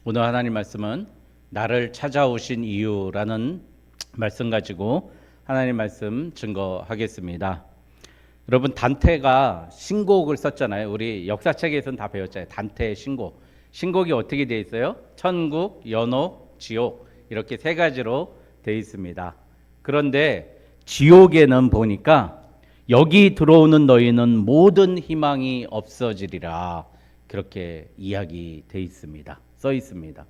오늘 하나님 말씀은 나를 찾아오신 이유라는 말씀 가지고 하나님 말씀 증거하겠습니다. 여러분, 단테가 신곡을 썼잖아요. 우리 역사책에서는 다 배웠잖아요. 단테의 신곡. 신곡이 어떻게 되어 있어요? 천국, 연옥, 지옥 이렇게 세 가지로 되어 있습니다. 그런데 지옥에는 보니까 여기 들어오는 너희는 모든 희망이 없어지리라 그렇게 이야기되어 있습니다. 써 있습니다.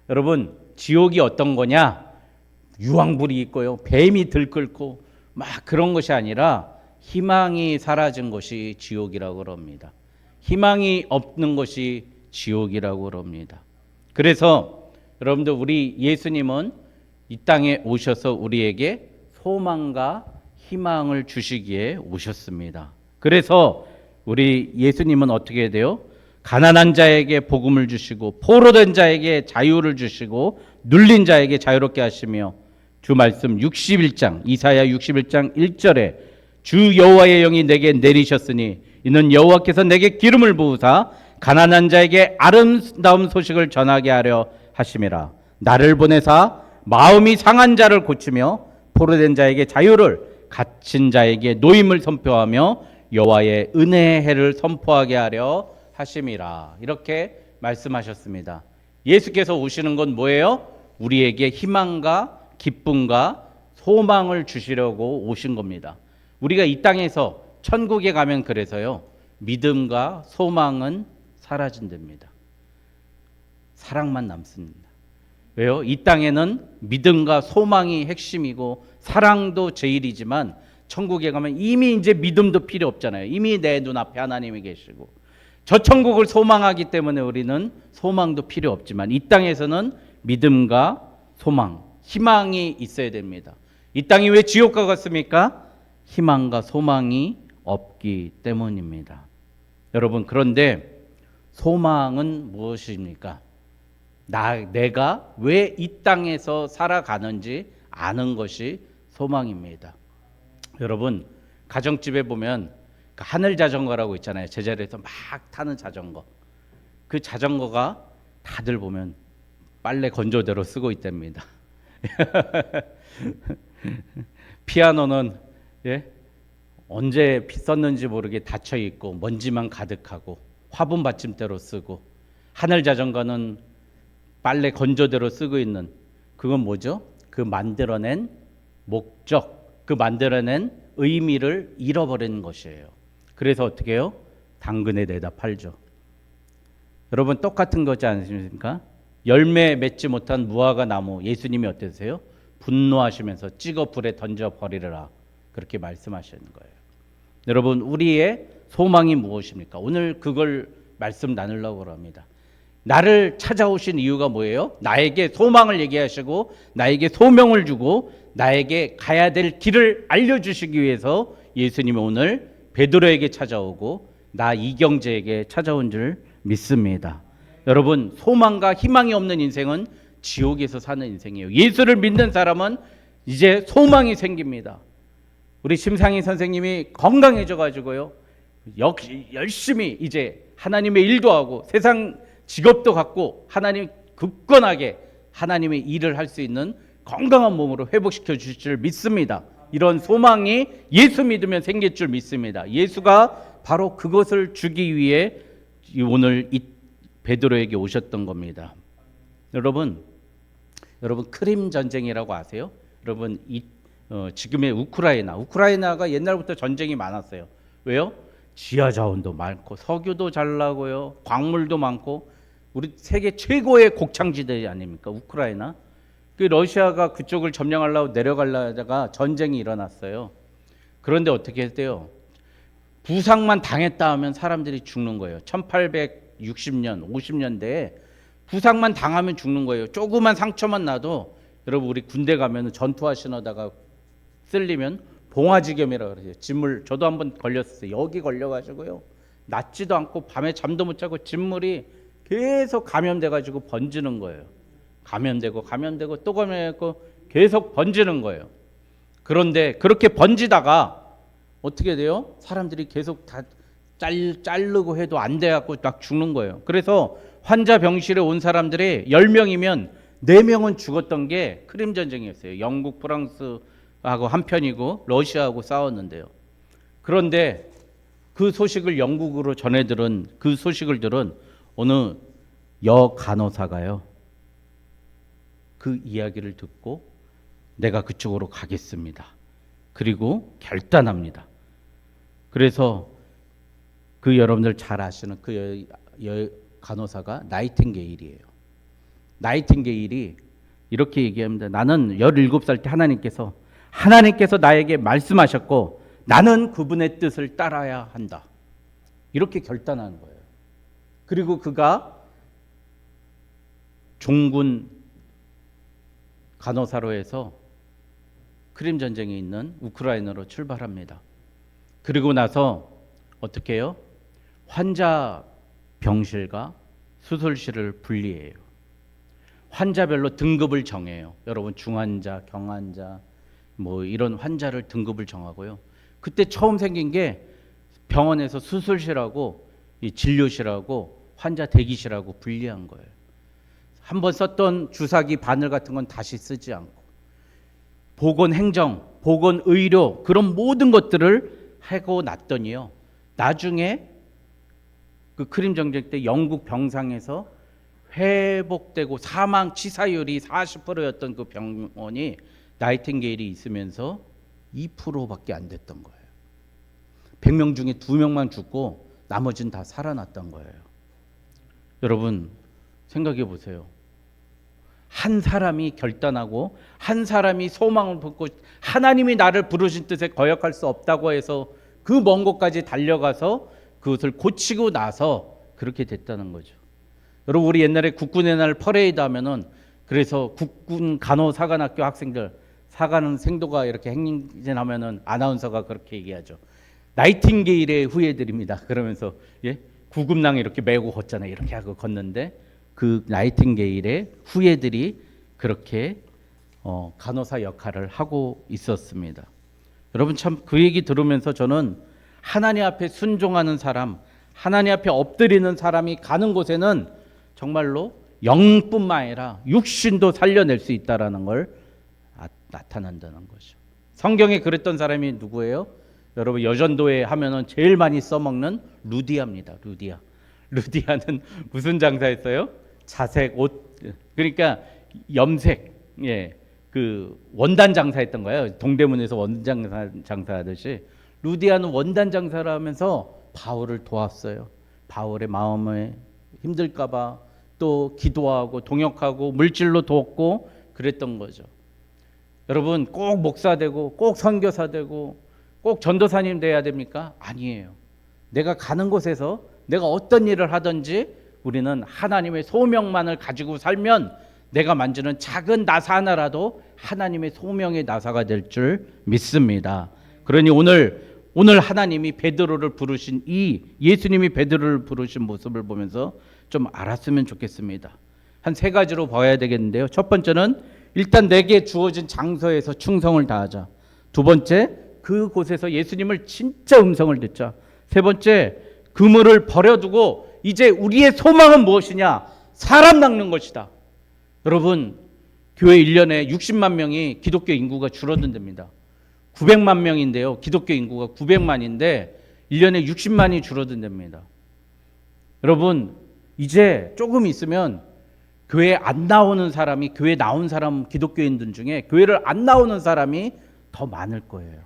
여러분, 지옥이 어떤 거냐? 유황불이 있고요, 뱀이 들끓고 막 그런 것이 아니라 희망이 사라진 것이 지옥이라고 그럽니다. 희망이 없는 것이 지옥이라고 그럽니다. 그래서 여러분들, 우리 예수님은 이 땅에 오셔서 우리에게 소망과 희망을 주시기에 오셨습니다. 그래서 우리 예수님은 어떻게 돼요? 가난한 자에게 복음을 주시고 포로된 자에게 자유를 주시고 눌린 자에게 자유롭게 하시며, 주 말씀 61장 이사야 61장 1절에 주 여호와의 영이 내게 내리셨으니 이는 여호와께서 내게 기름을 부으사 가난한 자에게 아름다운 소식을 전하게 하려 하심이라. 나를 보내사 마음이 상한 자를 고치며 포로된 자에게 자유를, 갇힌 자에게 노임을 선포하며 여호와의 은혜의 해를 선포하게 하려 하심이라. 이렇게 말씀하셨습니다. 예수께서 오시는 건 뭐예요? 우리에게 희망과 기쁨과 소망을 주시려고 오신 겁니다. 우리가 이 땅에서 천국에 가면 그래서요, 믿음과 소망은 사라진답니다. 사랑만 남습니다. 왜요? 이 땅에는 믿음과 소망이 핵심이고 사랑도 제일이지만 천국에 가면 이미 이제 믿음도 필요 없잖아요. 이미 내 눈앞에 하나님이 계시고 저 천국을 소망하기 때문에 우리는 소망도 필요 없지만 이 땅에서는 믿음과 소망, 희망이 있어야 됩니다. 이 땅이 왜 지옥과 같습니까? 희망과 소망이 없기 때문입니다. 여러분, 그런데 소망은 무엇입니까? 내가 왜 이 땅에서 살아가는지 아는 것이 소망입니다. 여러분, 가정집에 보면 그 하늘 자전거라고 있잖아요. 제자리에서 막 타는 자전거. 그 자전거가 다들 보면 빨래 건조대로 쓰고 있답니다. 피아노는 언제 썼는지 모르게 닫혀 있고 먼지만 가득하고 화분 받침대로 쓰고, 하늘 자전거는 빨래 건조대로 쓰고 있는, 그건 뭐죠? 그 만들어낸 목적, 그 만들어낸 의미를 잃어버리는 것이에요. 그래서 어떻게 해요? 당근에 내다 팔죠. 여러분, 똑같은 거지 않습니까? 열매 맺지 못한 무화과 나무, 예수님이 어떠세요? 분노하시면서 찍어 불에 던져 버리라 그렇게 말씀하시는 거예요. 여러분, 우리의 소망이 무엇입니까? 오늘 그걸 말씀 나누려고 합니다. 나를 찾아오신 이유가 뭐예요? 나에게 소망을 얘기하시고 나에게 소명을 주고 나에게 가야 될 길을 알려주시기 위해서 예수님이 오늘 베드로에게 찾아오고 나 이경재에게 찾아온 줄 믿습니다. 여러분, 소망과 희망이 없는 인생은 지옥에서 사는 인생이에요. 예수를 믿는 사람은 이제 소망이 생깁니다. 우리 심상희 선생님이 건강해져 가지고요, 역시 열심히 이제 하나님의 일도 하고 세상 직업도 갖고 하나님 굳건하게 하나님의 일을 할 수 있는 건강한 몸으로 회복시켜 주실 줄 믿습니다. 이런 소망이 예수 믿으면 생길 줄 믿습니다. 예수가 바로 그것을 주기 위해 오늘 이 베드로에게 오셨던 겁니다. 여러분 크림 전쟁이라고 아세요? 여러분, 지금의 우크라이나가 옛날부터 전쟁이 많았어요. 왜요? 지하 자원도 많고 석유도 잘 나고요, 광물도 많고, 우리 세계 최고의 곡창지대 아닙니까? 우크라이나. 그 러시아가 그쪽을 점령하려고 내려가려다가 전쟁이 일어났어요. 그런데 어떻게 했대요? 부상만 당했다 하면 사람들이 죽는 거예요. 1860년, 50년대에 부상만 당하면 죽는 거예요. 조그만 상처만 나도, 여러분, 우리 군대 가면 전투화신하다가 쓸리면 봉화지겸이라고 그러죠. 진물, 저도 한번 걸렸어요. 여기 걸려가지고요, 낫지도 않고 밤에 잠도 못 자고 진물이 계속 감염돼가지고 번지는 거예요. 감염되고 또 감염되고 계속 번지는 거예요. 그런데 그렇게 번지다가 어떻게 돼요? 사람들이 계속 다 자르고 해도 안 돼갖고 막 죽는 거예요. 그래서 환자 병실에 온 사람들이 10명이면 4명은 죽었던 게 크림 전쟁이었어요. 영국, 프랑스하고 한편이고 러시아하고 싸웠는데요. 그런데 그 소식을 영국으로 전해 들은 그 소식을 들은 어느 여간호사가요. 그 이야기를 듣고 내가 그쪽으로 가겠습니다. 그리고 결단합니다. 그래서 그 여러분들 잘 아시는 그 간호사가 나이팅게일이에요. 나이팅게일이 이렇게 얘기합니다. 나는 17살 때 하나님께서 나에게 말씀하셨고 나는 그분의 뜻을 따라야 한다. 이렇게 결단하는 거예요. 그리고 그가 종군 간호사로 해서 크림 전쟁에 있는 우크라이나로 출발합니다. 그리고 나서 어떻게 해요? 환자 병실과 수술실을 분리해요. 환자별로 등급을 정해요. 여러분 중환자, 경환자 뭐 이런 환자를 등급을 정하고요. 그때 처음 생긴 게 병원에서 수술실하고 이 진료실하고 환자 대기실하고 분리한 거예요. 한번 썼던 주사기 바늘 같은 건 다시 쓰지 않고 보건행정, 보건의료 그런 모든 것들을 하고 났더니요. 나중에 그 크림 전쟁 때 영국 병상에서 회복되고 사망 치사율이 40%였던 그 병원이 나이팅게일이 있으면서 2%밖에 안 됐던 거예요. 100명 중에 2명만 죽고 나머지는 다 살아났던 거예요. 여러분 생각해 보세요. 한 사람이 결단하고 한 사람이 소망을 품고 하나님이 나를 부르신 뜻에 거역할 수 없다고 해서 그 먼 곳까지 달려가서 그것을 고치고 나서 그렇게 됐다는 거죠. 여러분 우리 옛날에 국군의 날 퍼레이드 하면은 그래서 국군 간호사관학교 학생들 사관 생도가 이렇게 행진하면은 아나운서가 그렇게 얘기하죠. 나이팅게일의 후예들입니다. 그러면서 구급낭 이렇게 메고 걷잖아요. 이렇게 하고 걷는데 그 나이팅게일의 후예들이 그렇게 간호사 역할을 하고 있었습니다. 여러분 참 그 얘기 들으면서 저는 하나님 앞에 순종하는 사람, 하나님 앞에 엎드리는 사람이 가는 곳에는 정말로 영뿐만 아니라 육신도 살려낼 수 있다라는 걸 나타난다는 거죠. 성경에 그랬던 사람이 누구예요? 여러분 여전도에 하면은 제일 많이 써먹는 루디아입니다. 루디아는 무슨 장사했어요? 자색 옷 그러니까 염색 그 원단 장사했던 거예요. 동대문에서 원단 장사하듯이 루디아는 원단 장사를 하면서 바울을 도왔어요. 바울의 마음에 힘들까봐 또 기도하고 동역하고 물질로 돕고 그랬던 거죠. 여러분 꼭 목사 되고 꼭 선교사 되고 꼭 전도사님 돼야 됩니까? 아니에요. 내가 가는 곳에서 내가 어떤 일을 하든지 우리는 하나님의 소명만을 가지고 살면 내가 만지는 작은 나사 하나라도 하나님의 소명의 나사가 될 줄 믿습니다. 그러니 오늘 하나님이 베드로를 부르신 예수님이 베드로를 부르신 모습을 보면서 좀 알았으면 좋겠습니다. 한 3가지로 봐야 되겠는데요. 첫 번째는 일단 내게 주어진 장소에서 충성을 다하자. 두 번째, 그곳에서 예수님을 진짜 음성을 듣자. 세 번째, 그물을 버려두고 이제 우리의 소망은 무엇이냐? 사람 낚는 것이다. 여러분, 교회 1년에 60만 명이 기독교 인구가 줄어든답니다. 900만 명인데요. 기독교 인구가 900만인데 1년에 60만이 줄어든답니다. 여러분, 이제 조금 있으면 교회 안 나오는 사람이 교회 나온 사람 기독교인들 중에 교회를 안 나오는 사람이 더 많을 거예요.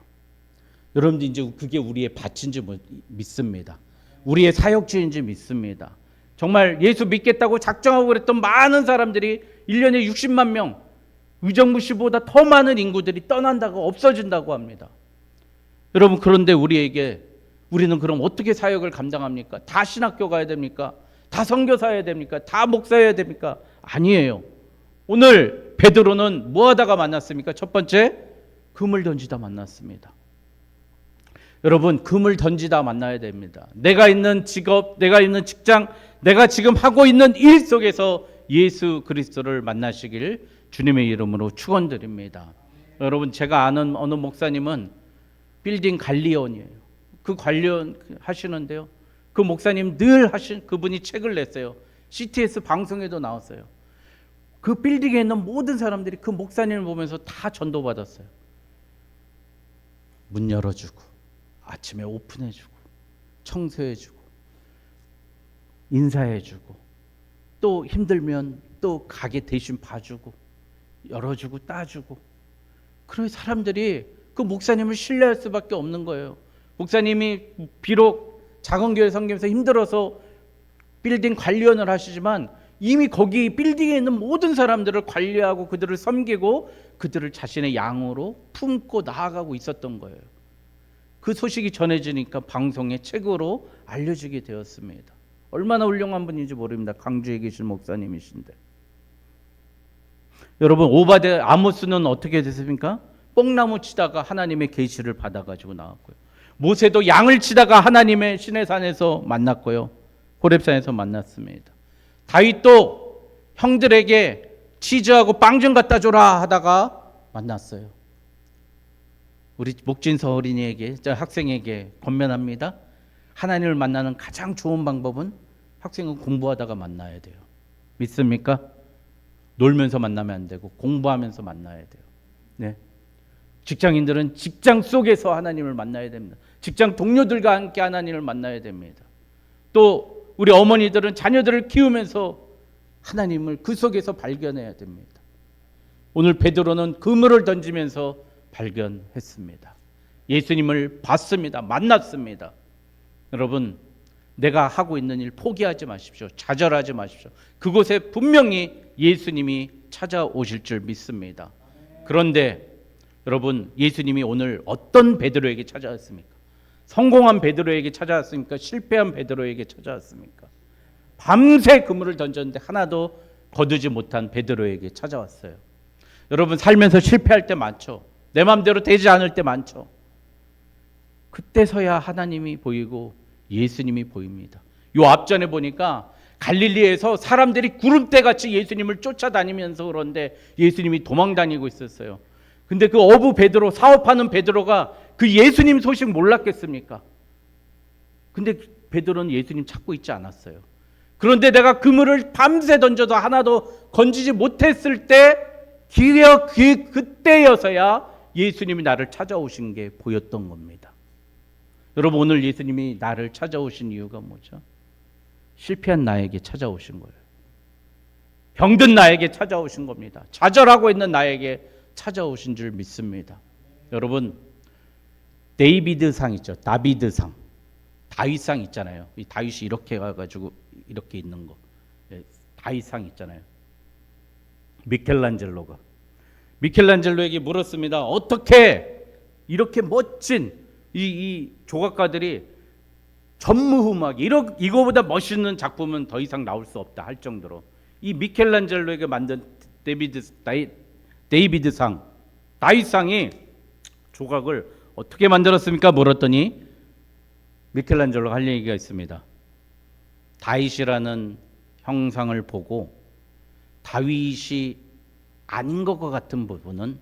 여러분들 이제 그게 우리의 밭인지 믿습니다. 우리의 사역지인지 믿습니다. 정말 예수 믿겠다고 작정하고 그랬던 많은 사람들이 1년에 60만 명, 의정부 시보다 더 많은 인구들이 떠난다고 없어진다고 합니다. 여러분 그런데 우리는 그럼 어떻게 사역을 감당합니까? 다 신학교 가야 됩니까? 다 선교사여야 됩니까? 다 목사여야 됩니까? 아니에요. 오늘 베드로는 뭐 하다가 만났습니까? 첫 번째, 금을 던지다 만났습니다. 여러분 금을 던지다 만나야 됩니다. 내가 있는 직업, 내가 있는 직장, 내가 지금 하고 있는 일 속에서 예수 그리스도를 만나시길 주님의 이름으로 축원드립니다. 여러분 제가 아는 어느 목사님은 빌딩 관리원이에요. 그 관리원 하시는데요. 그 목사님 늘 그분이 책을 냈어요. CTS 방송에도 나왔어요. 그 빌딩에 있는 모든 사람들이 그 목사님을 보면서 다 전도받았어요. 문 열어주고 아침에 오픈해주고 청소해주고 인사해주고 또 힘들면 또 가게 대신 봐주고 열어주고 따주고, 그런 사람들이 그 목사님을 신뢰할 수밖에 없는 거예요. 목사님이 비록 작은 교회 섬기면서 힘들어서 빌딩 관리원을 하시지만 이미 거기 빌딩에 있는 모든 사람들을 관리하고 그들을 섬기고 그들을 자신의 양으로 품고 나아가고 있었던 거예요. 그 소식이 전해지니까 방송에 책으로 알려지게 되었습니다. 얼마나 훌륭한 분인지 모릅니다. 광주에 계신 목사님이신데. 여러분, 오바데 아모스는 어떻게 됐습니까? 뽕나무 치다가 하나님의 계시를 받아가지고 나왔고요. 모세도 양을 치다가 하나님의 시내산에서 만났고요. 호렙산에서 만났습니다. 다윗도 형들에게 치즈하고 빵 좀 갖다 줘라 하다가 만났어요. 우리 목진서 어린이에게, 학생에게 권면합니다. 하나님을 만나는 가장 좋은 방법은 학생은 공부하다가 만나야 돼요. 믿습니까? 놀면서 만나면 안 되고 공부하면서 만나야 돼요. 네. 직장인들은 직장 속에서 하나님을 만나야 됩니다. 직장 동료들과 함께 하나님을 만나야 됩니다. 또 우리 어머니들은 자녀들을 키우면서 하나님을 그 속에서 발견해야 됩니다. 오늘 베드로는 그물을 던지면서 발견했습니다. 예수님을 봤습니다. 만났습니다. 여러분, 내가 하고 있는 일 포기하지 마십시오. 좌절하지 마십시오. 그곳에 분명히 예수님이 찾아오실 줄 믿습니다. 그런데 여러분, 예수님이 오늘 어떤 베드로에게 찾아왔습니까? 성공한 베드로에게 찾아왔습니까? 실패한 베드로에게 찾아왔습니까? 밤새 그물을 던졌는데 하나도 거두지 못한 베드로에게 찾아왔어요. 여러분, 살면서 실패할 때 많죠. 내 마음대로 되지 않을 때 많죠. 그때서야 하나님이 보이고 예수님이 보입니다. 요 앞전에 보니까 갈릴리에서 사람들이 구름대같이 예수님을 쫓아다니면서 그런데 예수님이 도망다니고 있었어요. 근데 그 어부 베드로, 사업하는 베드로가 그 예수님 소식 몰랐겠습니까? 근데 베드로는 예수님 찾고 있지 않았어요. 그런데 내가 그물을 밤새 던져도 하나도 건지지 못했을 때 그때여서야 예수님이 나를 찾아오신 게 보였던 겁니다. 여러분, 오늘 예수님이 나를 찾아오신 이유가 뭐죠? 실패한 나에게 찾아오신 거예요. 병든 나에게 찾아오신 겁니다. 좌절하고 있는 나에게 찾아오신 줄 믿습니다. 여러분, 데이비드상 있죠. 다비드상, 다윗상 있잖아요. 이 다윗이 이렇게 가가지고 이렇게 있는 거, 다윗상 있잖아요. 미켈란젤로에게 물었습니다. 어떻게 이렇게 멋진 이 조각가들이 전무후무하게 이거보다 멋있는 작품은 더 이상 나올 수 없다 할 정도로 이 미켈란젤로에게 만든 데이비드상, 다윗상이 조각을 어떻게 만들었습니까? 물었더니 미켈란젤로가 할 얘기가 있습니다. 다윗이라는 형상을 보고 다윗이 아닌 것 같은 부분은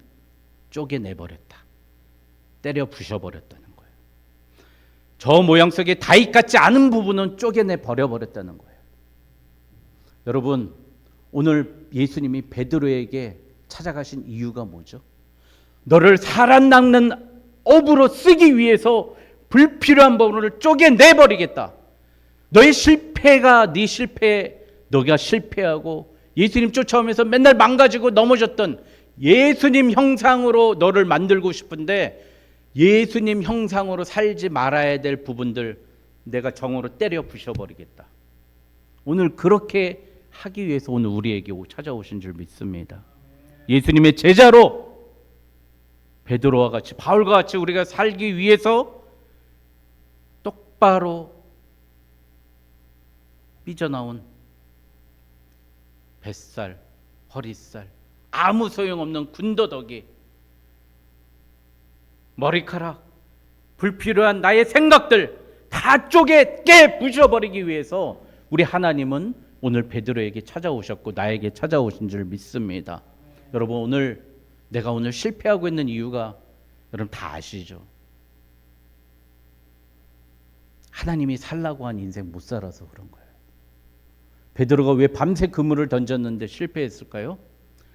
쪼개내버렸다. 때려 부셔버렸다는 거예요. 저 모양 속에 다윗 같지 않은 부분은 쪼개내 버려버렸다는 거예요. 여러분, 오늘 예수님이 베드로에게 찾아가신 이유가 뭐죠? 너를 살아남는 업으로 쓰기 위해서 불필요한 부분을 쪼개내버리겠다. 너의 실패가 네 실패, 너가 실패하고 예수님 쫓아오면서 맨날 망가지고 넘어졌던 예수님 형상으로 너를 만들고 싶은데 예수님 형상으로 살지 말아야 될 부분들 내가 정으로 때려 부셔버리겠다. 오늘 그렇게 하기 위해서 오늘 우리에게 찾아오신 줄 믿습니다. 예수님의 제자로 베드로와 같이, 바울과 같이 우리가 살기 위해서 똑바로 삐져나온 뱃살, 허리살, 아무 소용없는 군더더기, 머리카락, 불필요한 나의 생각들 다 깨 부셔버리기 위해서 우리 하나님은 오늘 베드로에게 찾아오셨고 나에게 찾아오신 줄 믿습니다. 여러분, 내가 오늘 실패하고 있는 이유가 여러분 다 아시죠? 하나님이 살라고 한 인생 못 살아서 그런 거예요. 베드로가 왜 밤새 그물을 던졌는데 실패했을까요?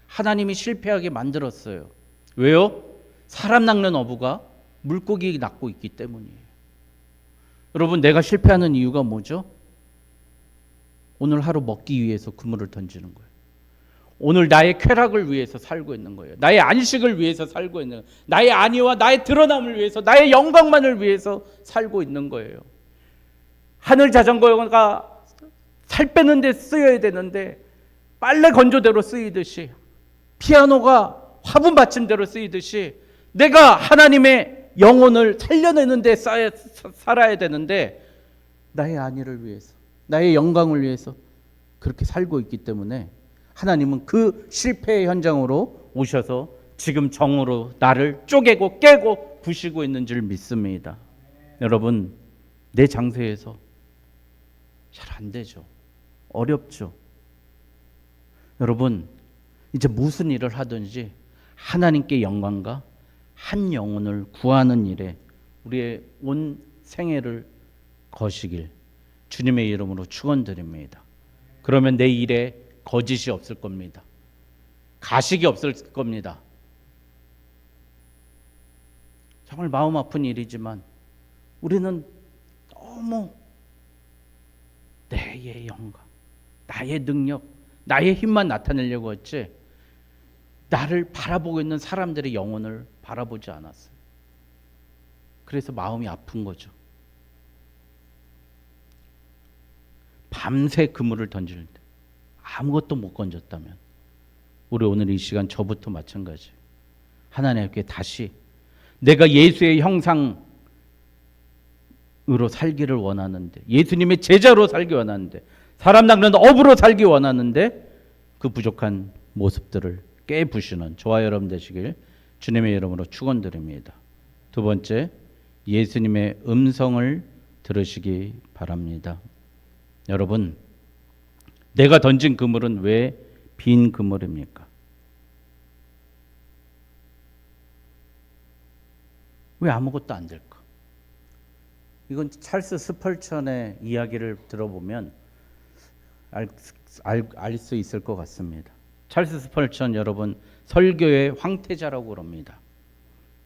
하나님이 실패하게 만들었어요. 왜요? 사람 낚는 어부가 물고기 낚고 있기 때문이에요. 여러분, 내가 실패하는 이유가 뭐죠? 오늘 하루 먹기 위해서 그물을 던지는 거예요. 오늘 나의 쾌락을 위해서 살고 있는 거예요. 나의 안식을 위해서 살고 있는 거예요. 나의 안위와 나의 드러남을 위해서, 나의 영광만을 위해서 살고 있는 거예요. 하늘 자전거가 살 빼는 데 쓰여야 되는데 빨래 건조대로 쓰이듯이, 피아노가 화분 받침대로 쓰이듯이 내가 하나님의 영혼을 살려내는 데 살아야 되는데 나의 안위를 위해서, 나의 영광을 위해서 그렇게 살고 있기 때문에 하나님은 그 실패의 현장으로 오셔서 지금 정으로 나를 쪼개고 깨고 부시고 있는 줄 믿습니다. 여러분, 내 장세에서 잘 안 되죠. 어렵죠. 여러분, 이제 무슨 일을 하든지 하나님께 영광과 한 영혼을 구하는 일에 우리의 온 생애를 거시길 주님의 이름으로 축원드립니다. 그러면 내 일에 거짓이 없을 겁니다. 가식이 없을 겁니다. 정말 마음 아픈 일이지만 우리는 너무 나의 영광, 나의 능력, 나의 힘만 나타내려고 했지 나를 바라보고 있는 사람들의 영혼을 바라보지 않았어요. 그래서 마음이 아픈 거죠. 밤새 그물을 던질 때 아무것도 못 건졌다면 우리 오늘 이 시간 저부터 마찬가지예요. 하나님께 다시 내가 예수의 형상으로 살기를 원하는데, 예수님의 제자로 살기 원하는데, 사람 낚는 어부로 살기 원하는데 그 부족한 모습들을 깨부시는 저와 여러분 되시길 주님의 이름으로 축원드립니다. 두 번째, 예수님의 음성을 들으시기 바랍니다. 여러분, 내가 던진 그물은 왜 빈 그물입니까? 왜 아무것도 안 될까? 이건 찰스 스펄천의 이야기를 들어보면 알 수 있을 것 같습니다. 찰스 스펄천 여러분 설교의 황태자라고 그럽니다.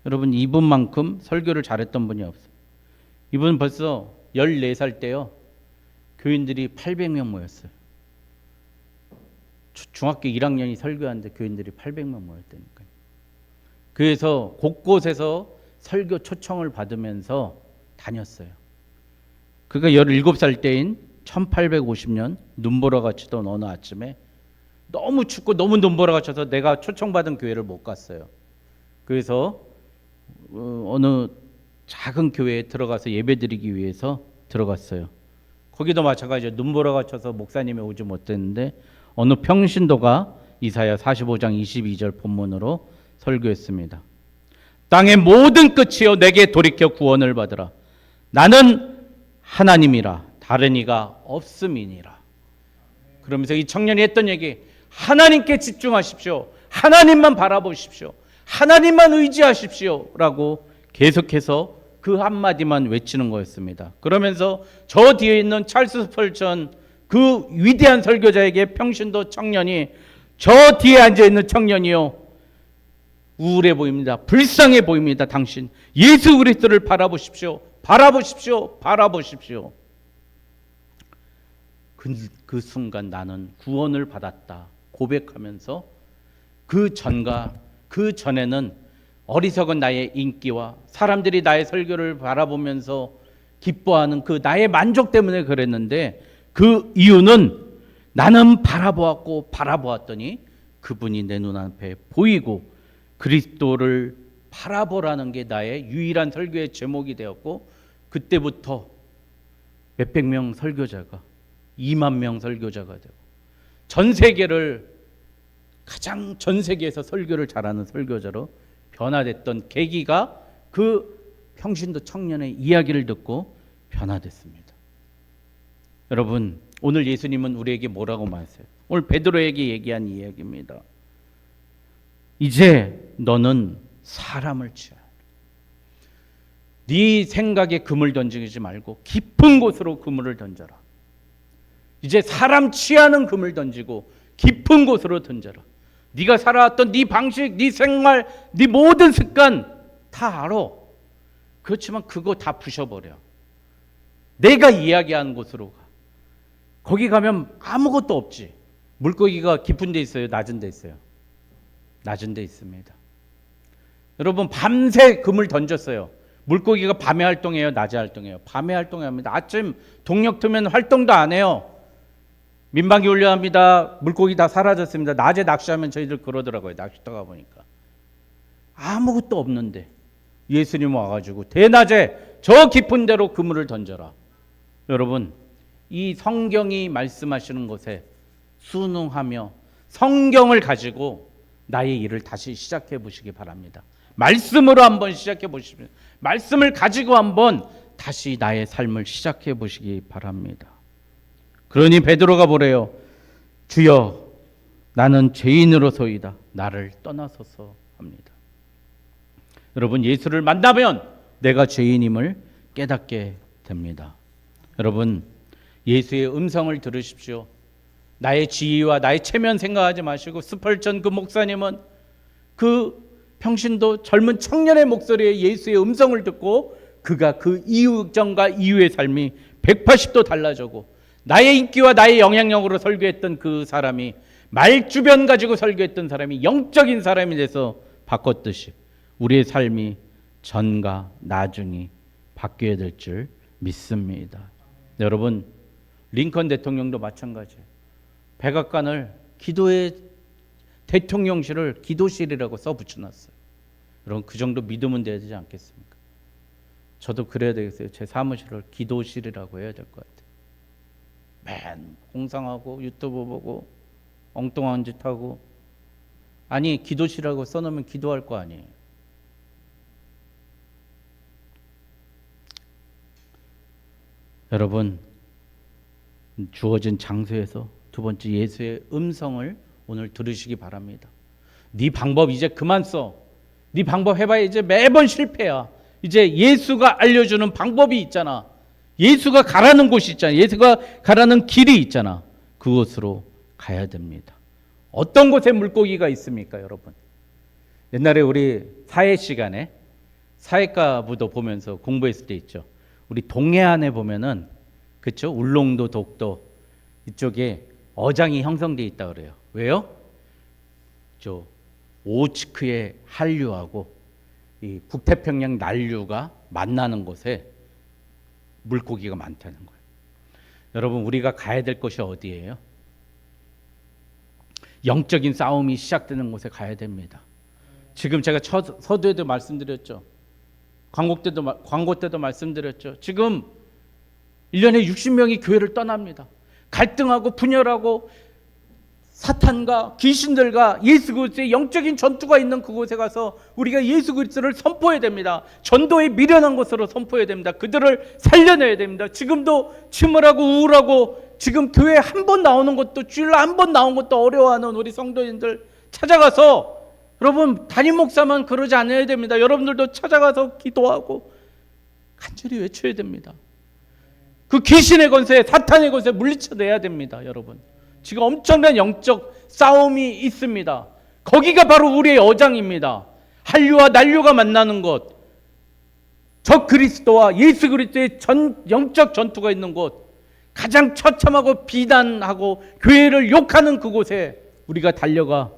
여러분, 이분만큼 설교를 잘했던 분이 없어요. 이분 벌써 14살 때요, 교인들이 800명 모였어요. 중학교 1학년이 설교하는데 교인들이 800명 모였다니까요. 그래서 곳곳에서 설교 초청을 받으면서 다녔어요. 그가 17살 때인 1850년 눈보라가 치던 어느 아침에 너무 춥고 너무 눈보라가 쳐서 내가 초청받은 교회를 못 갔어요. 그래서 어느 작은 교회에 들어가서 예배드리기 위해서 들어갔어요. 거기도 마찬가지로 눈보라가 쳐서 목사님이 오지 못했는데 어느 평신도가 이사야 45장 22절 본문으로 설교했습니다. 땅의 모든 끝이여 내게 돌이켜 구원을 받으라. 나는 하나님이라 다른 이가 없음이니라. 그러면서 이 청년이 했던 얘기, 하나님께 집중하십시오. 하나님만 바라보십시오. 하나님만 의지하십시오. 라고 계속해서 그 한마디만 외치는 거였습니다. 그러면서 저 뒤에 있는 찰스 스펄전 그 위대한 설교자에게 평신도 청년이, 저 뒤에 앉아있는 청년이요, 우울해 보입니다. 불쌍해 보입니다. 당신 예수 그리스도를 바라보십시오. 바라보십시오. 바라보십시오. 그 순간 나는 구원을 받았다 고백하면서 그 전과 그 전에는 어리석은 나의 인기와 사람들이 나의 설교를 바라보면서 기뻐하는 그 나의 만족 때문에 그랬는데, 그 이유는 나는 바라보았고 바라보았더니 그분이 내 눈앞에 보이고 그리스도를 바라보라는 게 나의 유일한 설교의 제목이 되었고, 그때부터 몇백 명 설교자가 2만 명 설교자가 되고 전 세계를 가장 전 세계에서 설교를 잘하는 설교자로 변화됐던 계기가 그 평신도 청년의 이야기를 듣고 변화됐습니다. 여러분, 오늘 예수님은 우리에게 뭐라고 말하세요? 오늘 베드로에게 얘기한 이야기입니다. 이제 너는 사람을 취하라. 네 생각에 그물 던지지 말고 깊은 곳으로 그물을 던져라. 이제 사람 취하는 금을 던지고 깊은 곳으로 던져라. 네가 살아왔던 네 방식, 네 생활, 네 모든 습관 다 알아. 그렇지만 그거 다 부셔버려. 내가 이야기하는 곳으로 가. 거기 가면 아무것도 없지. 물고기가 깊은 데 있어요? 낮은 데 있어요? 낮은 데 있습니다. 여러분 밤새 금을 던졌어요. 물고기가 밤에 활동해요? 낮에 활동해요? 밤에 활동합니다. 아침 동력 트면 활동도 안 해요. 민방위 훈련합니다. 물고기 다 사라졌습니다. 낮에 낚시하면 저희들 그러더라고요. 낚시터 가보니까 아무것도 없는데 예수님 와가지고 대낮에 저 깊은 데로 그물을 던져라. 여러분 이 성경이 말씀하시는 것에 순응하며 성경을 가지고 나의 일을 다시 시작해 보시기 바랍니다. 말씀으로 한번 시작해 보시면, 말씀을 가지고 한번 다시 나의 삶을 시작해 보시기 바랍니다. 그러니 베드로가 뭐래요? 주여 나는 죄인으로소이다. 나를 떠나소서 합니다. 여러분 예수를 만나면 내가 죄인임을 깨닫게 됩니다. 여러분 예수의 음성을 들으십시오. 나의 지위와 나의 체면 생각하지 마시고 스펄전 그 목사님은 그 평신도 젊은 청년의 목소리에 예수의 음성을 듣고 그가 그 이전과 이후의 삶이 180도 달라지고 나의 인기와 나의 영향력으로 설교했던 그 사람이 말주변 가지고 설교했던 사람이 영적인 사람이 돼서 바꿨듯이 우리의 삶이 전과 나중이 바뀌어야 될 줄 믿습니다. 여러분 링컨 대통령도 마찬가지예요. 백악관을 기도의 대통령실을 기도실이라고 써 붙여놨어요. 여러분 그 정도 믿으면 돼야 되지 않겠습니까? 저도 그래야 되겠어요. 제 사무실을 기도실이라고 해야 될 것 같아요. 맨 공상하고 유튜브 보고 엉뚱한 짓 하고 아니 기도실이라고 써놓으면 기도할 거 아니에요. 여러분 주어진 장소에서 두 번째 예수의 음성을 오늘 들으시기 바랍니다. 네 방법 이제 그만 써. 네 방법 해봐야 이제 매번 실패야. 이제 예수가 알려주는 방법이 있잖아. 예수가 가라는 곳이 있잖아. 예수가 가라는 길이 있잖아. 그곳으로 가야 됩니다. 어떤 곳에 물고기가 있습니까, 여러분? 옛날에 우리 사회 시간에 사회과부도 보면서 공부했을 때 있죠. 우리 동해안에 보면은 그렇죠? 울릉도, 독도 이쪽에 어장이 형성되어 있다 그래요. 왜요? 저 오호츠크의 한류하고 이 북태평양 난류가 만나는 곳에 물고기가 많다는 거예요. 여러분 우리가 가야 될 곳이 어디예요? 영적인 싸움이 시작되는 곳에 가야 됩니다. 지금 제가 서두에도 말씀드렸죠. 광고 때도 말씀드렸죠. 지금 1년에 60명이 교회를 떠납니다. 갈등하고 분열하고 사탄과 귀신들과 예수 그리스도의 영적인 전투가 있는 그곳에 가서 우리가 예수 그리스도를 선포해야 됩니다. 전도에 미련한 것으로 선포해야 됩니다. 그들을 살려내야 됩니다. 지금도 침울하고 우울하고 지금 교회에 한 번 나오는 것도 주일날 한 번 나온 것도 어려워하는 우리 성도님들 찾아가서 여러분 담임 목사만 그러지 않아야 됩니다. 여러분들도 찾아가서 기도하고 간절히 외쳐야 됩니다. 그 귀신의 권세, 사탄의 권세 물리쳐내야 됩니다. 여러분 지금 엄청난 영적 싸움이 있습니다. 거기가 바로 우리의 어장입니다. 한류와 난류가 만나는 곳, 저 그리스도와 예수 그리스도의 영적 전투가 있는 곳, 가장 처참하고 비난하고 교회를 욕하는 그곳에 우리가 달려가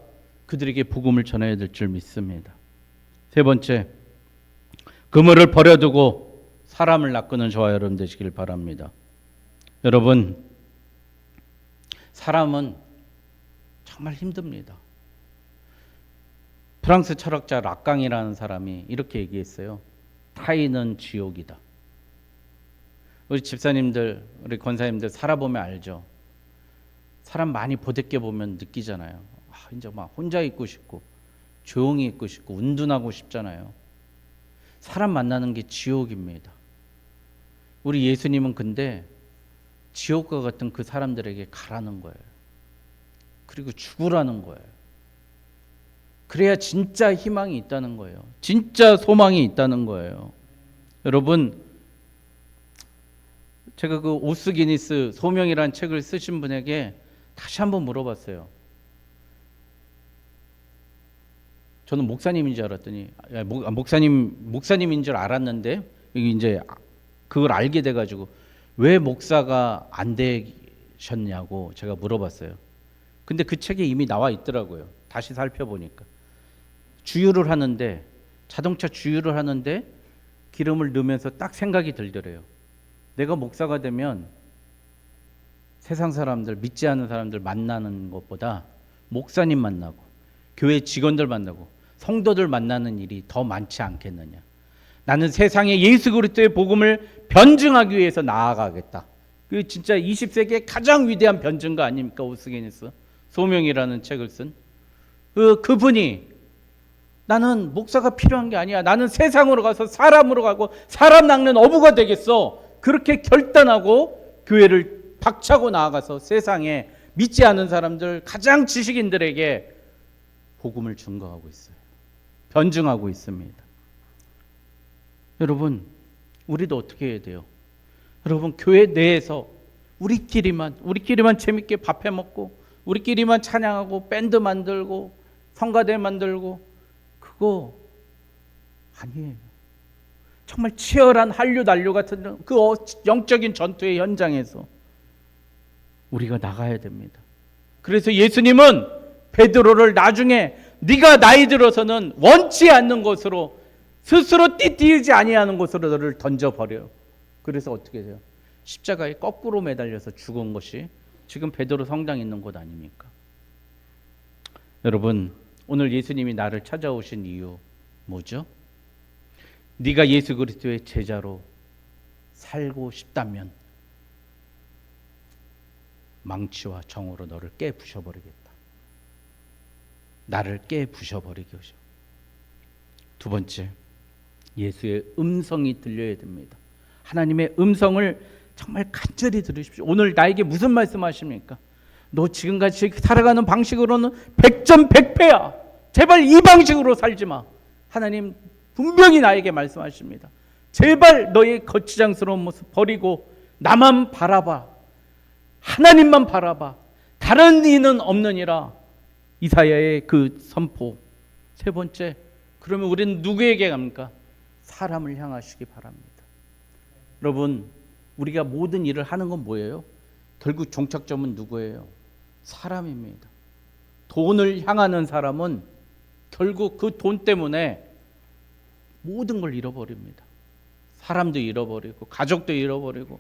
그들에게 복음을 전해야 될 줄 믿습니다. 세 번째, 그물을 버려두고 사람을 낚는 저와 여러분 되시길 바랍니다. 여러분 사람은 정말 힘듭니다. 프랑스 철학자 락강이라는 사람이 이렇게 얘기했어요. 타인은 지옥이다. 우리 집사님들, 우리 권사님들 살아보면 알죠. 사람 많이 보댓게 보면 느끼잖아요. 이제 막 혼자 있고 싶고 조용히 있고 싶고 운둔하고 싶잖아요. 사람 만나는 게 지옥입니다. 우리 예수님은 근데 지옥과 같은 그 사람들에게 가라는 거예요. 그리고 죽으라는 거예요. 그래야 진짜 희망이 있다는 거예요. 진짜 소망이 있다는 거예요. 여러분 제가 그 오스기니스 소명이라는 책을 쓰신 분에게 다시 한번 물어봤어요. 저는 목사님인 줄 알았더니 목사님인 줄 알았는데 이제 그걸 알게 돼가지고 왜 목사가 안 되셨냐고 제가 물어봤어요. 근데 그 책에 이미 나와 있더라고요. 다시 살펴보니까 주유를 하는데 자동차 주유를 하는데 기름을 넣으면서 딱 생각이 들더래요. 내가 목사가 되면 세상 사람들, 믿지 않는 사람들 만나는 것보다 목사님 만나고 교회 직원들 만나고 성도들 만나는 일이 더 많지 않겠느냐. 나는 세상에 예수 그리스도의 복음을 변증하기 위해서 나아가겠다. 그 진짜 20세기의 가장 위대한 변증가 아닙니까? 오스게니스 소명이라는 책을 쓴 그분이 나는 목사가 필요한 게 아니야. 나는 세상으로 가서 사람으로 가고 사람 낚는 어부가 되겠어. 그렇게 결단하고 교회를 박차고 나아가서 세상에 믿지 않은 사람들, 가장 지식인들에게 복음을 증거하고 있어요. 변증하고 있습니다. 여러분, 우리도 어떻게 해야 돼요? 여러분, 교회 내에서 우리끼리만 재밌게 밥해 먹고 우리끼리만 찬양하고 밴드 만들고 성가대 만들고 그거 아니에요. 정말 치열한 한류 난류 같은 그 영적인 전투의 현장에서 우리가 나가야 됩니다. 그래서 예수님은 베드로를 나중에 네가 나이 들어서는 원치 않는 것으로 스스로 띠띠지 아니하는 것으로 너를 던져버려요. 그래서 어떻게 돼요? 십자가에 거꾸로 매달려서 죽은 것이 지금 베드로 성당에 있는 곳 아닙니까? 여러분, 오늘 예수님이 나를 찾아오신 이유 뭐죠? 네가 예수 그리스도의 제자로 살고 싶다면 망치와 정으로 너를 깨부셔버리겠다. 나를 깨부셔버리기 위해서. 두 번째, 예수의 음성이 들려야 됩니다. 하나님의 음성을 정말 간절히 들으십시오. 오늘 나에게 무슨 말씀하십니까? 너 지금같이 살아가는 방식으로는 100점 100패야. 제발 이 방식으로 살지 마. 하나님 분명히 나에게 말씀하십니다. 제발 너의 거치장스러운 모습 버리고 나만 바라봐. 하나님만 바라봐. 다른 이는 없느니라. 이사야의 그 선포. 세 번째, 그러면 우리는 누구에게 갑니까? 사람을 향하시기 바랍니다. 여러분, 우리가 모든 일을 하는 건 뭐예요? 결국 종착점은 누구예요? 사람입니다. 돈을 향하는 사람은 결국 그 돈 때문에 모든 걸 잃어버립니다. 사람도 잃어버리고 가족도 잃어버리고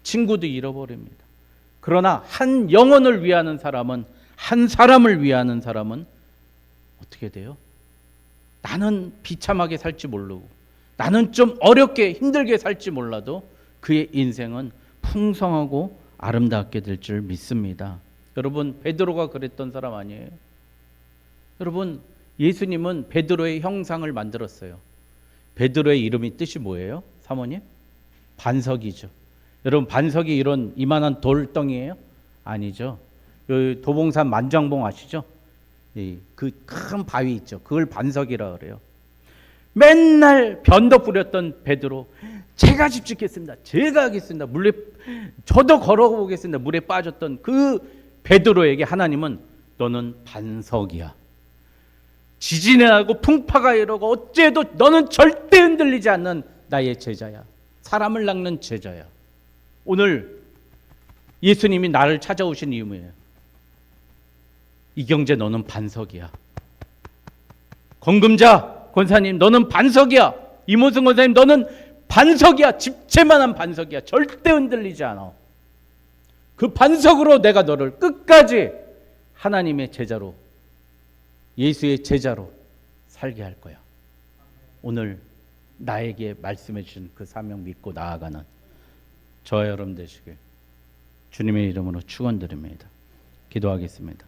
친구도 잃어버립니다. 그러나 한 영혼을 위하는 사람은, 한 사람을 위하는 사람은 어떻게 돼요? 나는 비참하게 살지 모르고 나는 좀 어렵게 힘들게 살지 몰라도 그의 인생은 풍성하고 아름답게 될 줄 믿습니다. 여러분, 베드로가 그랬던 사람 아니에요? 여러분, 예수님은 베드로의 형상을 만들었어요. 베드로의 이름이 뜻이 뭐예요? 사모님? 반석이죠. 여러분, 반석이 이런 이만한 돌덩이예요? 아니죠. 여기 도봉산 만장봉 아시죠? 그 큰 바위 있죠. 그걸 반석이라 그래요. 맨날 변덕 부렸던 베드로, 제가 집 짓겠습니다. 제가 하겠습니다. 물에 저도 걸어보겠습니다. 물에 빠졌던 그 베드로에게 하나님은 너는 반석이야. 지진이 나고 풍파가 일어나고 어째도 너는 절대 흔들리지 않는 나의 제자야. 사람을 낚는 제자야. 오늘 예수님이 나를 찾아오신 이유예요. 이경재 너는 반석이야. 건금자 권사님 너는 반석이야. 이모승 권사님 너는 반석이야. 집채만한 반석이야. 절대 흔들리지 않아. 그 반석으로 내가 너를 끝까지 하나님의 제자로, 예수의 제자로 살게 할 거야. 오늘 나에게 말씀해 주신 그 사명 믿고 나아가는 저와 여러분 되시길 주님의 이름으로 축원드립니다. 기도하겠습니다.